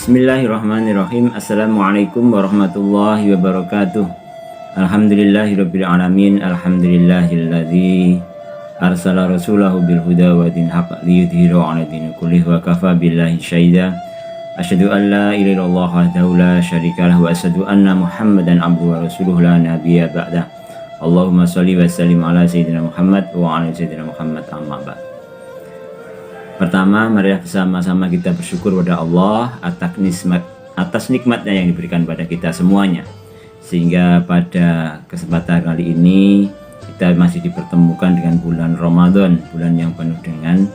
Bismillahirrahmanirrahim. Assalamualaikum warahmatullahi wabarakatuh. Alhamdulillahirabbil alamin. Alhamdulillahilladzi arsala rasulahu bil huda wa dinil haqq liyudhhirahu 'ala dini kullihi wa kafa billahi syahida. Asyhadu an la ilaha illallah wahdahu la syarika lahu wa asyhadu anna Muhammadan abduhu wa rasuluhu la nabiyya ba'dah. Allahumma shalli wa sallim ala sayyidina Muhammad wa ala sayyidina Muhammad amma ba'd. Pertama, mari bersama-sama kita bersyukur kepada Allah atas nikmatnya yang diberikan pada kita semuanya. Sehingga pada kesempatan kali ini kita masih dipertemukan dengan bulan Ramadan, bulan yang penuh dengan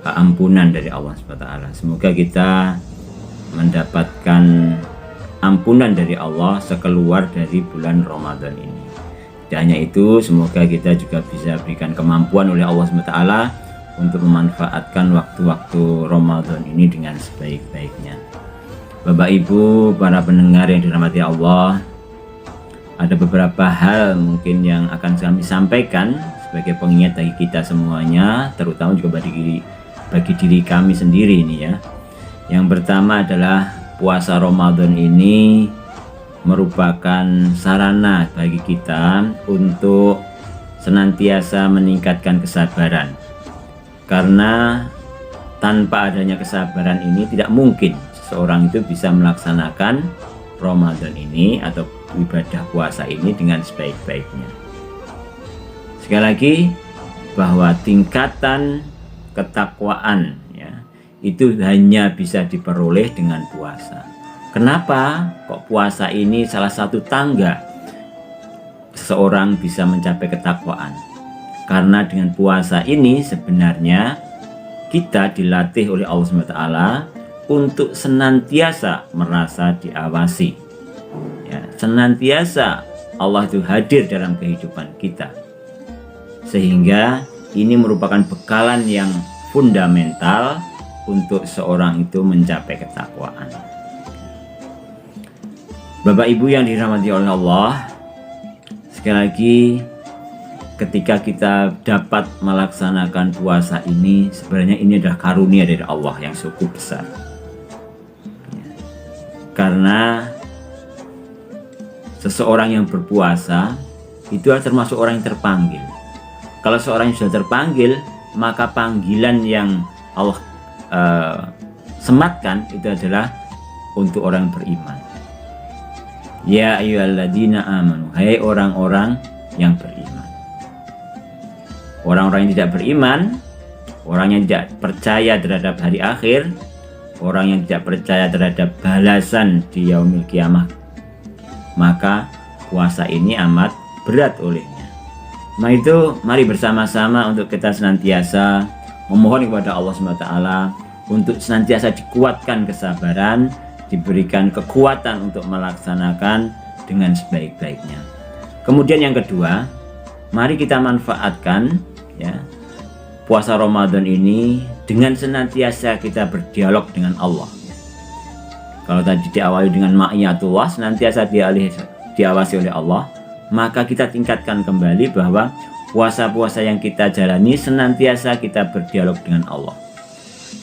ampunan dari Allah SWT. Semoga kita mendapatkan ampunan dari Allah sekeluar dari bulan Ramadan ini. Dan hanya itu, semoga kita juga bisa berikan kemampuan oleh Allah SWT untuk memanfaatkan waktu-waktu Ramadan ini dengan sebaik-baiknya. Bapak Ibu, para pendengar yang dirahmati Allah, ada beberapa hal mungkin yang akan kami sampaikan sebagai pengingat bagi kita semuanya, terutama juga bagi diri kami sendiri ini ya. Yang pertama adalah puasa Ramadan ini merupakan sarana bagi kita untuk senantiasa meningkatkan kesabaran. Karena tanpa adanya kesabaran ini tidak mungkin seseorang itu bisa melaksanakan Ramadan ini atau ibadah puasa ini dengan sebaik-baiknya. Sekali lagi, bahwa tingkatan ketakwaan ya, itu hanya bisa diperoleh dengan puasa. Kenapa kok puasa ini salah satu tangga seseorang bisa mencapai ketakwaan? Karena dengan puasa ini sebenarnya kita dilatih oleh Allah SWT untuk senantiasa merasa diawasi ya, senantiasa Allah itu hadir dalam kehidupan kita, sehingga ini merupakan bekalan yang fundamental untuk seorang itu mencapai ketakwaan. Bapak Ibu yang dirahmati oleh Allah, sekali lagi, ketika kita dapat melaksanakan puasa ini, sebenarnya ini adalah karunia dari Allah yang cukup besar. Karena seseorang yang berpuasa itu termasuk orang yang terpanggil. Kalau seorang yang sudah terpanggil, maka panggilan yang Allah sematkan itu adalah untuk orang yang beriman. Ya ayyuhalladzina amanu, hai orang-orang yang beriman. Orang-orang yang tidak beriman, orang yang tidak percaya terhadap hari akhir, orang yang tidak percaya terhadap balasan di yaumil kiamah, maka puasa ini amat berat olehnya. Nah itu, mari bersama-sama untuk kita senantiasa memohon kepada Allah SWT untuk senantiasa dikuatkan kesabaran, diberikan kekuatan untuk melaksanakan dengan sebaik-baiknya. Kemudian yang kedua, mari kita manfaatkan ya puasa Ramadan ini dengan senantiasa kita berdialog dengan Allah. Kalau tadi diawali dengan ma'iyatullah, senantiasa diawasi oleh Allah, maka kita tingkatkan kembali bahwa puasa-puasa yang kita jalani senantiasa kita berdialog dengan Allah.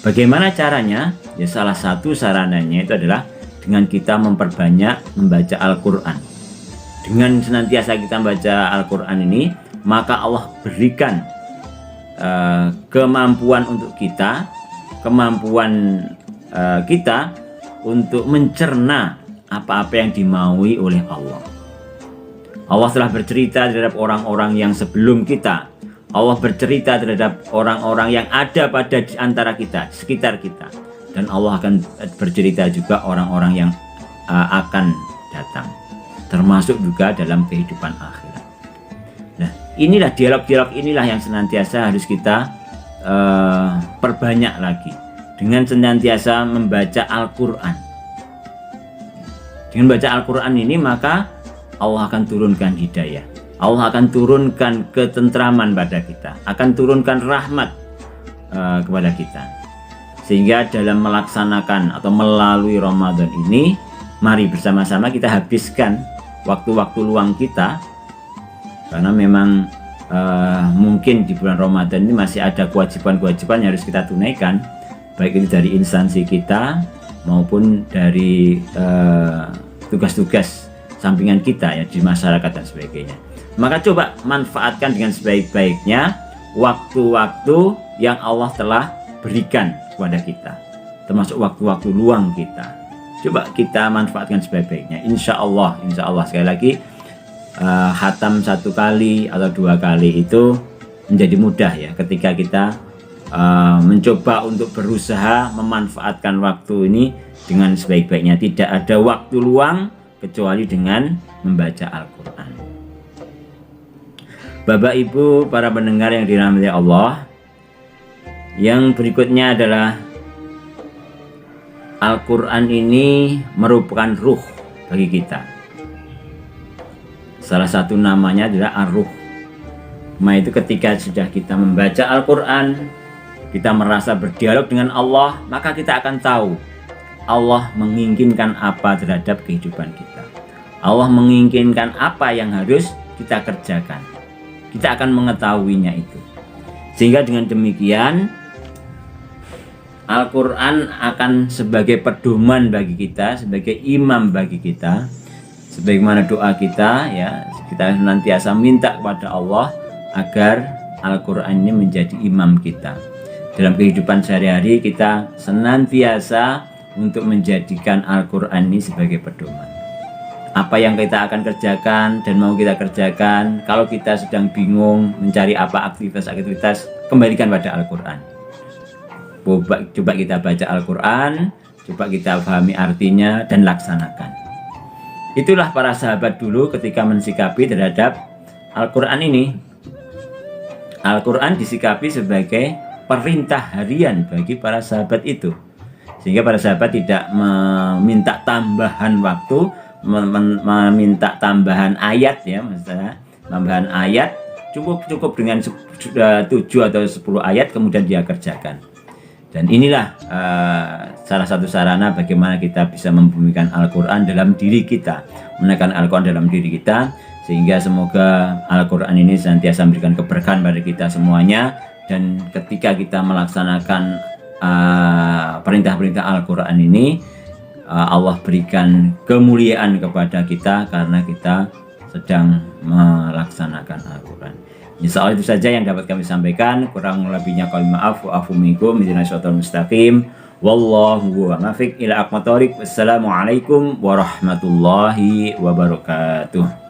Bagaimana caranya? Ya salah satu sarananya itu adalah dengan kita memperbanyak membaca Al-Quran. Dengan senantiasa kita membaca Al-Quran ini, maka Allah berikan kemampuan untuk kita, kita untuk mencerna apa-apa yang dimaui oleh Allah. Allah telah bercerita terhadap orang-orang yang sebelum kita. Allah bercerita terhadap orang-orang yang ada pada di antara kita, sekitar kita. Dan Allah akan bercerita juga orang-orang yang akan datang, termasuk juga dalam kehidupan akhirat. Inilah dialog-dialog inilah yang senantiasa harus kita perbanyak lagi dengan senantiasa membaca Al-Quran. Dengan baca Al-Quran ini maka Allah akan turunkan hidayah, Allah akan turunkan ketentraman pada kita, akan turunkan rahmat kepada kita, sehingga dalam melaksanakan atau melalui Ramadan ini, mari bersama-sama kita habiskan waktu-waktu luang kita. Karena memang mungkin di bulan Ramadan ini masih ada kewajiban-kewajiban yang harus kita tunaikan, baik itu dari instansi kita maupun dari tugas-tugas sampingan kita ya di masyarakat dan sebagainya. Maka coba manfaatkan dengan sebaik-baiknya waktu-waktu yang Allah telah berikan kepada kita, termasuk waktu-waktu luang kita. Coba kita manfaatkan sebaik-baiknya. Insya Allah sekali lagi khatam 1 kali atau 2 kali itu menjadi mudah ya ketika kita mencoba untuk berusaha memanfaatkan waktu ini dengan sebaik-baiknya. Tidak ada waktu luang kecuali dengan membaca Al-Quran. Bapak Ibu para pendengar yang dirahmati Allah, yang berikutnya adalah Al-Quran ini merupakan ruh bagi kita. Salah satu namanya adalah Ar-Ruh. Nah itu ketika sudah kita membaca Al-Quran, kita merasa berdialog dengan Allah, maka kita akan tahu Allah menginginkan apa terhadap kehidupan kita. Allah menginginkan apa yang harus kita kerjakan. Kita akan mengetahuinya itu. Sehingga dengan demikian Al-Quran akan sebagai pedoman bagi kita, sebagai imam bagi kita, sebagaimana doa kita ya, kita senantiasa minta kepada Allah agar Al-Quran ini menjadi imam kita. Dalam kehidupan sehari-hari kita senantiasa untuk menjadikan Al-Quran ini sebagai pedoman. Apa yang kita akan kerjakan dan mau kita kerjakan, kalau kita sedang bingung mencari apa aktivitas-aktivitas, kembalikan pada Al-Quran. Coba kita baca Al-Quran, coba kita pahami artinya dan laksanakan. Itulah para sahabat dulu ketika mensikapi terhadap Al-Quran ini. Al-Quran disikapi sebagai perintah harian bagi para sahabat itu. Sehingga para sahabat tidak meminta tambahan waktu, meminta tambahan ayat ya, maksudnya tambahan ayat, cukup dengan 7 atau 10 ayat kemudian dia kerjakan. Dan inilah salah satu sarana bagaimana kita bisa membumikan Al-Quran dalam diri kita, menekan Al-Quran dalam diri kita, sehingga semoga Al-Quran ini senantiasa memberikan keberkahan pada kita semuanya. Dan ketika kita melaksanakan perintah-perintah Al-Quran ini, Allah berikan kemuliaan kepada kita karena kita sedang melaksanakan Al-Quran. Insya Allah itu saja yang dapat kami sampaikan. Kurang lebihnya kami maaf. Wa'afu minkum. Ihdinas-siratal mustaqim. Wallahu muwaffiq ila aqwamit thoriq. Wassalamualaikum warahmatullahi wabarakatuh.